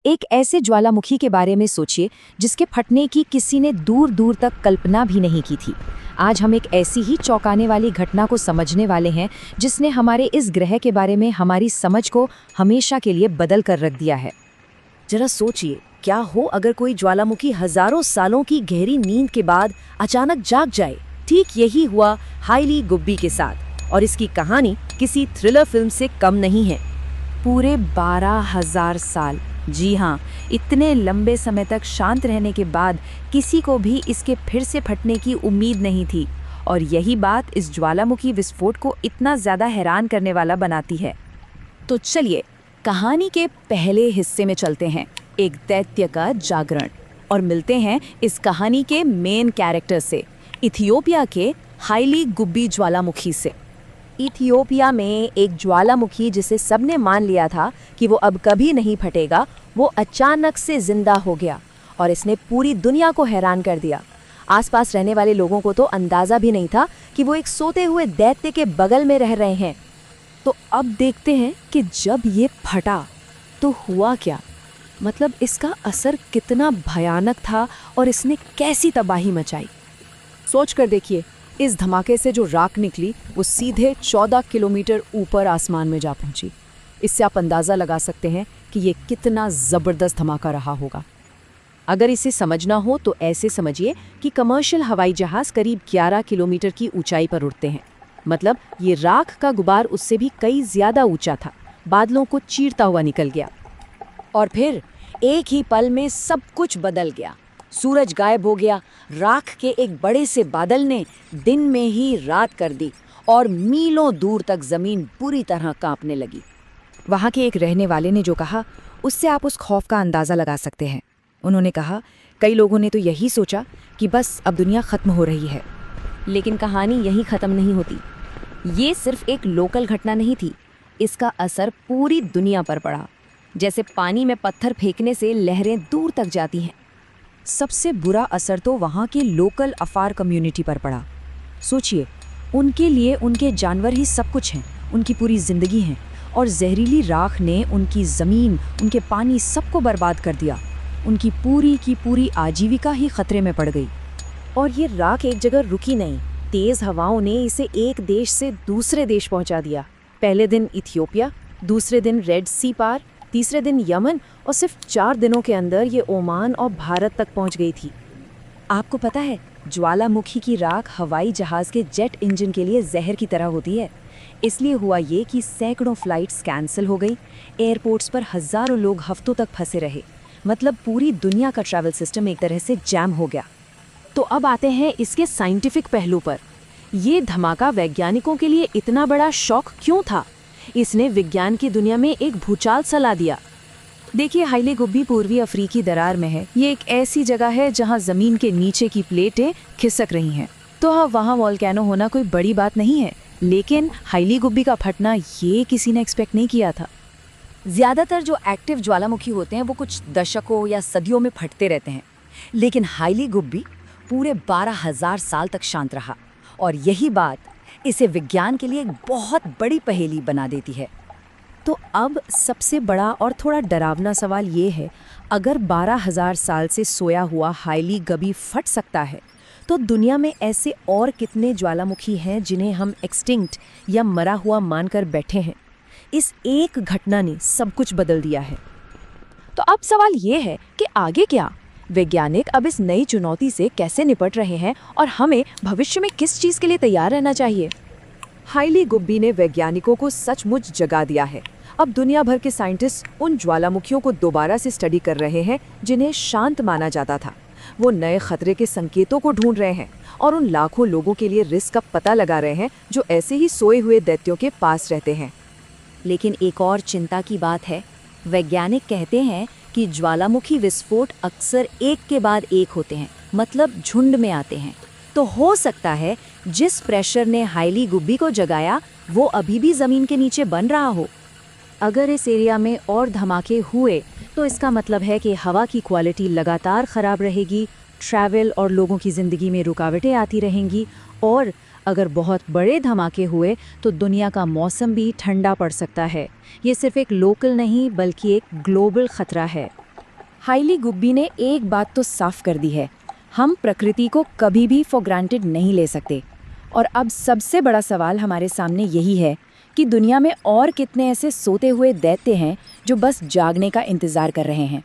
एक ऐसे ज्वालामुखी के बारे में सोचिए जिसके फटने की किसी ने दूर दूर तक कल्पना भी नहीं की थी। आज हम एक ऐसी ही चौंकाने वाली घटना को समझने वाले हैं जिसने हमारे इस ग्रह के बारे में हमारी समझ को हमेशा के लिए बदल कर रख दिया है। जरा सोचिए, क्या हो अगर कोई ज्वालामुखी हजारों सालों की गहरी नींद के बाद अचानक जाग जाए। ठीक यही हुआ हाइली गुब्बी के साथ, और इसकी कहानी किसी थ्रिलर फिल्म से कम नहीं है। पूरे 12,000 साल, जी हाँ, इतने लंबे समय तक शांत रहने के बाद किसी को भी इसके फिर से फटने की उम्मीद नहीं थी, और यही बात इस ज्वालामुखी विस्फोट को इतना ज़्यादा हैरान करने वाला बनाती है। तो चलिए कहानी के पहले हिस्से में चलते हैं, एक दैत्य का जागरण, और मिलते हैं इस कहानी के मेन कैरेक्टर से, इथियोपिया के हाइली गुब्बी ज्वालामुखी से। इथियोपिया में एक ज्वालामुखी जिसे सबने मान लिया था कि वो अब कभी नहीं फटेगा, वो अचानक से जिंदा हो गया और इसने पूरी दुनिया को हैरान कर दिया। आसपास रहने वाले लोगों को तो अंदाज़ा भी नहीं था कि वो एक सोते हुए दैत्य के बगल में रह रहे हैं। तो अब देखते हैं कि जब ये फटा तो हुआ क्या, मतलब इसका असर कितना भयानक था और इसने कैसी तबाही मचाई। सोच कर देखिए, इस धमाके से जो राख निकली वो सीधे 14 किलोमीटर ऊपर आसमान में जा पहुंची। इससे आप अंदाज़ा लगा सकते हैं कि ये कितना ज़बरदस्त धमाका रहा होगा। अगर इसे समझना हो तो ऐसे समझिए कि कमर्शियल हवाई जहाज़ करीब 11 किलोमीटर की ऊंचाई पर उड़ते हैं, मतलब ये राख का गुबार उससे भी कई ज़्यादा ऊंचा था, बादलों को चीरता हुआ निकल गया। और फिर एक ही पल में सब कुछ बदल गया। सूरज गायब हो गया, राख के एक बड़े से बादल ने दिन में ही रात कर दी और मीलों दूर तक ज़मीन पूरी तरह कांपने लगी। वहाँ के एक रहने वाले ने जो कहा, उससे आप उस खौफ का अंदाज़ा लगा सकते हैं। उन्होंने कहा, कई लोगों ने तो यही सोचा कि बस अब दुनिया ख़त्म हो रही है। लेकिन कहानी यही ख़त्म नहीं होती। ये सिर्फ एक लोकल घटना नहीं थी, इसका असर पूरी दुनिया पर पड़ा। जैसे पानी में पत्थर फेंकने से लहरें दूर तक जाती हैं। सबसे बुरा असर तो वहाँ के लोकल अफार कम्युनिटी पर पड़ा। सोचिए, उनके लिए उनके जानवर ही सब कुछ हैं, उनकी पूरी ज़िंदगी है, और जहरीली राख ने उनकी ज़मीन, उनके पानी सबको बर्बाद कर दिया। उनकी पूरी की पूरी आजीविका ही खतरे में पड़ गई। और ये राख एक जगह रुकी नहीं, तेज़ हवाओं ने इसे एक देश से दूसरे देश पहुँचा दिया। पहले दिन इथियोपिया, दूसरे दिन रेड सी पार, तीसरे दिन यमन, और सिर्फ 4 दिनों के अंदर ये ओमान और भारत तक पहुंच गई थी। आपको पता है, ज्वालामुखी की राख हवाई जहाज़ के जेट इंजन के लिए जहर की तरह होती है। इसलिए हुआ ये कि सैकड़ों फ्लाइट्स कैंसिल हो गई, एयरपोर्ट्स पर हज़ारों लोग हफ्तों तक फंसे रहे, मतलब पूरी दुनिया का ट्रैवल सिस्टम एक तरह से जैम हो गया। तो अब आते हैं इसके साइंटिफिक पहलू पर। ये धमाका वैज्ञानिकों के लिए इतना बड़ा शॉक क्यों था? इसने विज्ञान की दुनिया में एक भूचाल सा ला दिया। देखिए, हाइली गुब्बी पूर्वी अफ्रीकी दरार में है। ये एक ऐसी जगह है जहां ज़मीन के नीचे की प्लेटें खिसक रही हैं। तो हाँ, वहाँ वॉल्केनो होना कोई बड़ी बात नहीं है, लेकिन हाइली गुब्बी का फटना ये किसी ने एक्सपेक्ट नहीं किया था। ज़्यादातर जो एक्टिव ज्वालामुखी होते हैं वो कुछ दशकों या सदियों में फटते रहते हैं, लेकिन हाइली गुब्बी पूरे 12,000 साल तक शांत रहा, और यही बात इसे विज्ञान के लिए एक बहुत बड़ी पहेली बना देती है। तो अब सबसे बड़ा और थोड़ा डरावना सवाल ये है, अगर 12,000 साल से सोया हुआ हाइली गुब्बी फट सकता है, तो दुनिया में ऐसे और कितने ज्वालामुखी हैं जिन्हें हम एक्सटिंक्ट या मरा हुआ मानकर बैठे हैं? इस एक घटना ने सब कुछ बदल दिया है। तो अब सवाल ये है कि आगे क्या? वैज्ञानिक अब इस नई चुनौती से कैसे निपट रहे हैं, और हमें भविष्य में किस चीज़ के लिए तैयार रहना चाहिए? हाइली गुब्बी ने वैज्ञानिकों को सचमुच जगा दिया है। अब दुनिया भर के साइंटिस्ट उन ज्वालामुखियों को दोबारा से स्टडी कर रहे हैं जिन्हें शांत माना जाता था। वो नए खतरे के संकेतों को ढूंढ रहे हैं और उन लाखों लोगों के लिए रिस्क का पता लगा रहे हैं जो ऐसे ही सोए हुए दैत्यों के पास रहते हैं। लेकिन एक और चिंता की बात है। वैज्ञानिक कहते हैं कि ज्वालामुखी विस्फोट अक्सर एक के बाद एक होते हैं, मतलब झुंड में आते हैं। तो हो सकता है जिस प्रेशर ने हाइली गुब्बी को जगाया वो अभी भी ज़मीन के नीचे बन रहा हो। अगर इस एरिया में और धमाके हुए तो इसका मतलब है कि हवा की क्वालिटी लगातार ख़राब रहेगी, ट्रैवल और लोगों की ज़िंदगी में रुकावटें आती रहेंगी, और अगर बहुत बड़े धमाके हुए तो दुनिया का मौसम भी ठंडा पड़ सकता है। ये सिर्फ एक लोकल नहीं बल्कि एक ग्लोबल ख़तरा है। हाइली गुब्बी ने एक बात तो साफ कर दी है, हम प्रकृति को कभी भी फॉर ग्रांटेड नहीं ले सकते। और अब सबसे बड़ा सवाल हमारे सामने यही है कि दुनिया में और कितने ऐसे सोते हुए दैत्य हैं जो बस जागने का इंतजार कर रहे हैं।